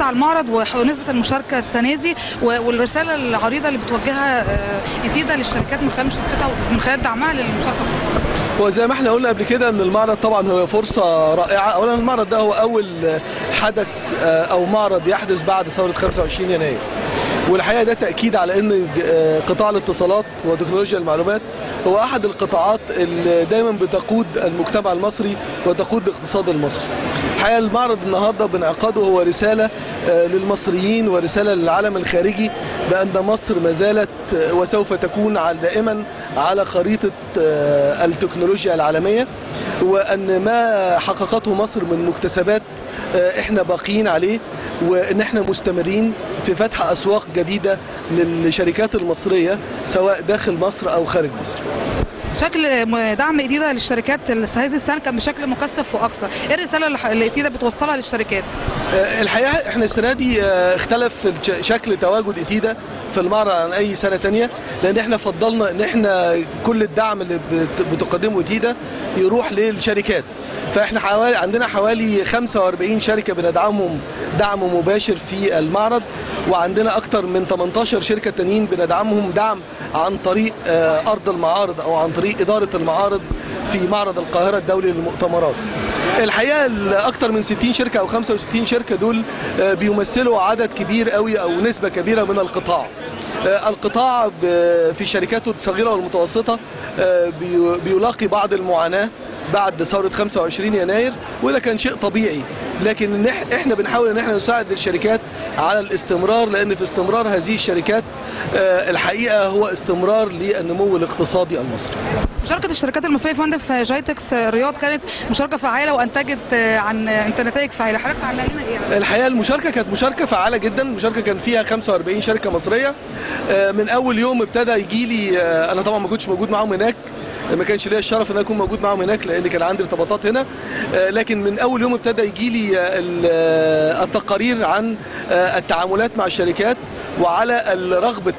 على المعرض ونسبه المشاركه السنه دي والرساله العريضه اللي بتوجهها إتيدا للشركات من خلال مشاركتها ومن خلال دعمها للمشاركه في المعرض. وزي ما احنا قلنا قبل كده ان المعرض طبعا هو فرصه رائعه. اولا المعرض ده هو اول حدث او معرض يحدث بعد ثوره 25 يناير، والحقيقه ده تاكيد على ان قطاع الاتصالات وتكنولوجيا المعلومات هو احد القطاعات اللي دايما بتقود المجتمع المصري وتقود الاقتصاد المصري. الحقيقه المعرض النهارده بانعقاده هو رساله للمصريين ورساله للعالم الخارجي بان مصر ما زالت وسوف تكون دائما على خريطه التكنولوجيا العالميه، وان ما حققته مصر من مكتسبات احنا باقيين عليه، وان احنا مستمرين في فتح اسواق جديده للشركات المصريه سواء داخل مصر او خارج مصر. شكل دعم إتيدا للشركات هذه السنه كان بشكل مكثف واكثر، ايه الرساله اللي إتيدا بتوصلها للشركات؟ الحقيقه احنا السنه دي اختلف شكل تواجد إتيدا في المعرض عن اي سنه ثانيه، لان احنا فضلنا ان احنا كل الدعم اللي بتقدمه إتيدا يروح للشركات. فاحنا عندنا حوالي 45 شركه بندعمهم دعم مباشر في المعرض، وعندنا اكثر من 18 شركه تانيين بندعمهم دعم عن طريق ارض المعارض او عن طريق اداره المعارض في معرض القاهره الدولي للمؤتمرات. الحقيقه اكثر من 60 شركه او 65 شركه دول بيمثلوا عدد كبير قوي او نسبه كبيره من القطاع. القطاع في شركاته الصغيره والمتوسطه بيلاقي بعض المعاناه بعد ثورة 25 يناير، وده كان شيء طبيعي، لكن احنا بنحاول ان احنا نساعد الشركات على الاستمرار، لان في استمرار هذه الشركات الحقيقة هو استمرار للنمو الاقتصادي المصري. مشاركة الشركات المصرية يا فندم في جايتكس رياض كانت مشاركة فعالة وانتجت انت نتائج فعالة، حضرتك علق لنا ايه؟ الحقيقة المشاركة كانت مشاركة فعالة جدا، المشاركة كان فيها 45 شركة مصرية. من اول يوم ابتدى يجي لي، انا طبعا ما كنتش موجود معاهم هناك، ما كانش ليا الشرف ان انا اكون موجود معاهم هناك لان كان عندي ارتباطات هنا، لكن من اول يوم ابتدى يجي لي التقارير عن التعاملات مع الشركات وعلى رغبه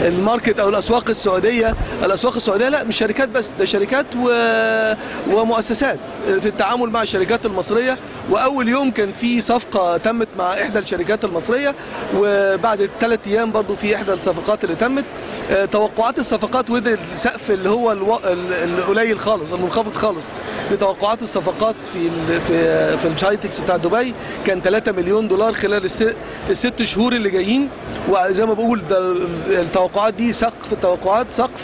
الماركت او الاسواق السعوديه. الاسواق السعوديه لا مش شركات بس، ده شركات ومؤسسات في التعامل مع الشركات المصريه. واول يوم كان في صفقه تمت مع احدى الشركات المصريه، وبعد 3 ايام برضو في احدى الصفقات اللي تمت. توقعات الصفقات وده السقف اللي هو القليل خالص المنخفض خالص لتوقعات الصفقات في الجايتكس بتاع دبي كان 3 مليون دولار خلال ال6 شهور اللي جايين. وزي ما بقول ده التوقعات دي سقف التوقعات سقف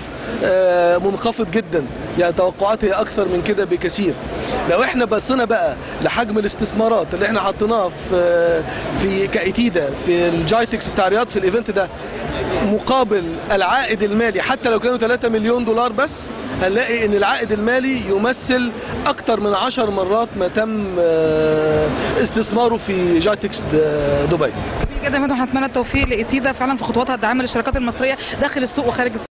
منخفض جدا، يعني توقعات هي اكثر من كده بكثير. لو احنا بصينا بقى لحجم الاستثمارات اللي احنا حطيناه في كإتيدا في الجايتكس بتاع رياض في الايفنت ده مقابل العائد المالي، حتى لو كانوا 3 مليون دولار بس، هنلاقي ان العائد المالي يمثل اكثر من 10 مرات ما تم استثماره في جايتكس دبي. جميل جدا يا فندم، احنا نتمنى التوفيق لإتيدا فعلا في خطواتها الداعمه للشركات المصريه داخل السوق وخارج السوق.